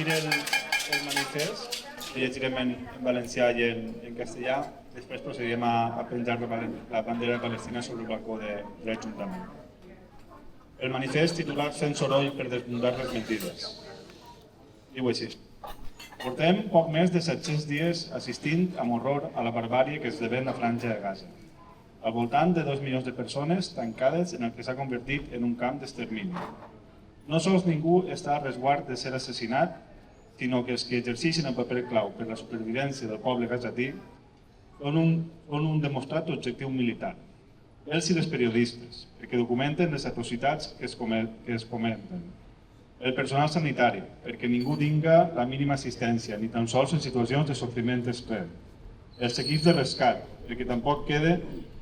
llegir el manifest, el llegirem en valencià i en castellà, després procedirem a penjar la bandera palestina sobre el balcó de l'Ajuntament. El manifest titulat Fent soroll per desmuntar les mentides. Diu així. Portem poc més de 700 dies assistint amb horror a la barbàrie que esdevé en la franja de Gaza, al voltant de 2 milions de persones tancades en el que s'ha convertit en un camp d'extermini. No sols ningú està a resguard de ser assassinat, sinó que els que exerceixen el paper clau per la supervivència del poble gazatí són un demostrat objectiu militar. Ells i les periodistes, perquè documenten les atrocitats que es comenten. El personal sanitari, perquè ningú tinga la mínima assistència, ni tan sols en situacions de sofriment extrem. Els equips de rescat, perquè tampoc quede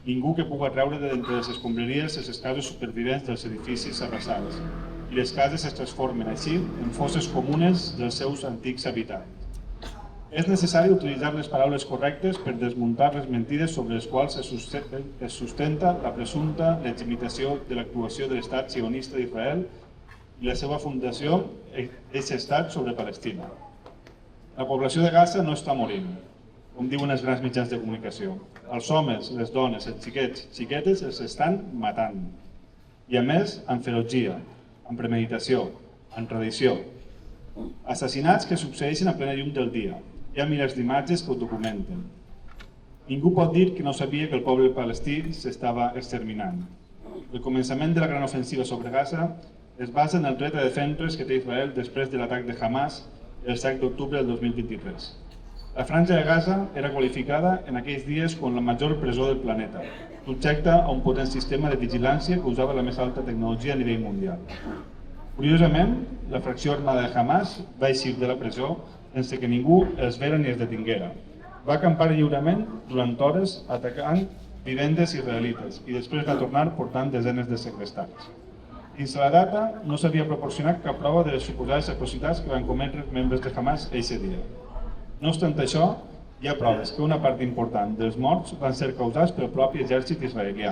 ningú que pugui treure d'entre les escombraries els escassos supervivents dels edificis arrasats, i les cases es transformen així en fosses comunes dels seus antics habitants. És necessari utilitzar les paraules correctes per desmuntar les mentides sobre les quals es sustenta la presumpta legitimació de l'actuació de l'estat sionista d'Israel i la seva fundació és estat sobre Palestina. La població de Gaza no està morint, com diuen els grans mitjans de comunicació. Els homes, les dones, els xiquets, xiquetes els estan matant. I a més, amb ferotgia, amb premeditació, amb tradició. Assassinats que succeeixen a plena llum del dia. Hi ha milers d'imatges que ho documenten. Ningú pot dir que no sabia que el poble palestí s'estava exterminant. El començament de la gran ofensiva sobre Gaza es basa en el dret a defendre's que té Israel després de l'atac de Hamas el 7 d'octubre del 2023. La franja de Gaza era qualificada en aquells dies com la major presó del planeta, subjecta a un potent sistema de vigilància que usava la més alta tecnologia a nivell mundial. Curiosament, la fracció armada de Hamas va eixir de la presó sense que ningú els vera ni els detinguera. Va acampar lliurement durant hores atacant vivendes israelites i després va tornar portant desenes de segrestats. Fins a la data no s'havia proporcionat cap prova de les suposades atrocitats que van cometre els membres de Hamas eixe dia. No obstant això, hi ha proves que una part important dels morts van ser causats pel propi exèrcit israelià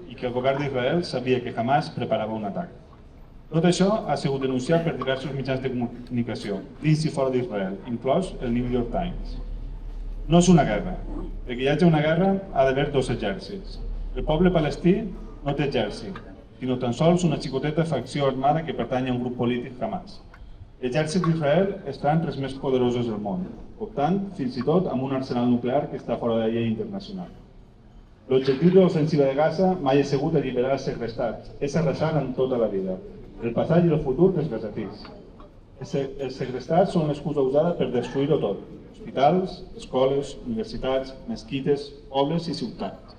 i que el govern d'Israel sabia que Hamas preparava un atac. Tot això ha sigut denunciat per diversos mitjans de comunicació, dins i fora d'Israel, inclòs el New York Times. No és una guerra. Perquè hi hagi una guerra ha d'haver dos exèrcits. El poble palestí no té exèrcit, sinó tan sols una xicoteta facció armada que pertany a un grup polític Hamas. L'exèrcit d'Israel està entre els més poderosos del món, optant fins i tot amb un arsenal nuclear que està fora de la llei internacional. L'objectiu de l'ofensiva de Gaza mai ha sigut alliberar els segrestats, és arrasar amb tota la vida, el passat i el futur dels gazatís. Els segrestats són l'excusa usada per destruir-ho tot, hospitals, escoles, universitats, mesquites, pobles i ciutats.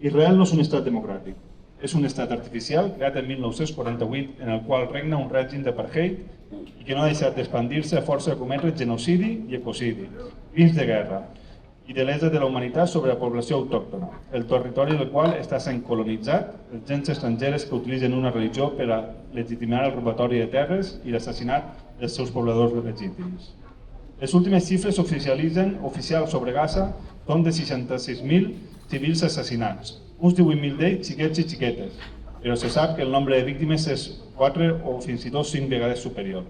Israel no és un estat democràtic, és un estat artificial creat en 1948 en el qual regna un règim d'apartheid i que no ha deixat d'expandir-se a força de cometre genocidi i ecocidi, crims de guerra i de lesa de la humanitat sobre la població autòctona, el territori del qual està sent colonitzat per gens estrangeres que utilitzen una religió per a legitimar el robatori de terres i l'assassinat dels seus pobladors legítims. Les últimes xifres oficials sobre Gaza són de 66.000 civils assassinats, uns 18.000 d'ells xiquets i xiquetes, però se sap que el nombre de víctimes és 4 o fins i tot 5 vegades superior.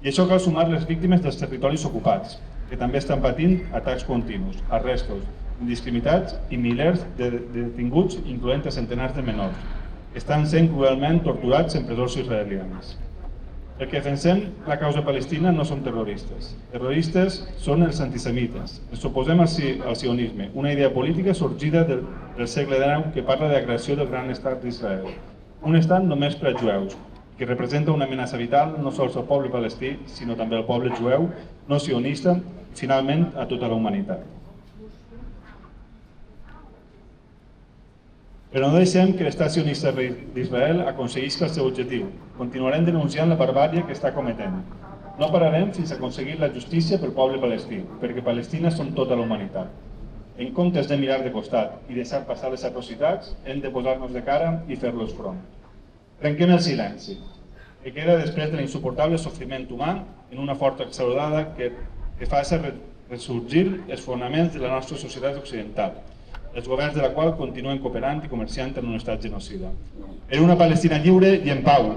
I això cal sumar les víctimes dels territoris ocupats, que també estan patint atacs continus, arrestos, indiscriminats i milers de detinguts, incloent a centenars de menors, que estan sent cruelment torturats en presons israelianes. El que defensem la causa palestina no són terroristes. Terroristes són els antisemites. Ens oposem al sionisme, una idea política sorgida del segle XIX que parla de la creació del gran estat d'Israel. Un estat només per a jueus, que representa una amenaça vital no sols al poble palestí, sinó també al poble jueu, no sionista, i finalment a tota la humanitat. Però no deixem que l'estat sionista d'Israel aconseguisca el seu objectiu. Continuarem denunciant la barbàrie que està cometent. No pararem fins a aconseguir la justícia pel poble palestí, perquè Palestina són tota la humanitat. En comptes de mirar de costat i deixar passar les atrocitats, hem de posar-nos de cara i fer-los front. Trenquem el silenci, que queda després de l'insuportable sofriment humà en una forta accelerada que faci ressorgir els fonaments de la nostra societat occidental, els governs de la qual continuen cooperant i comerciant en un estat genocida. En una Palestina lliure i en pau.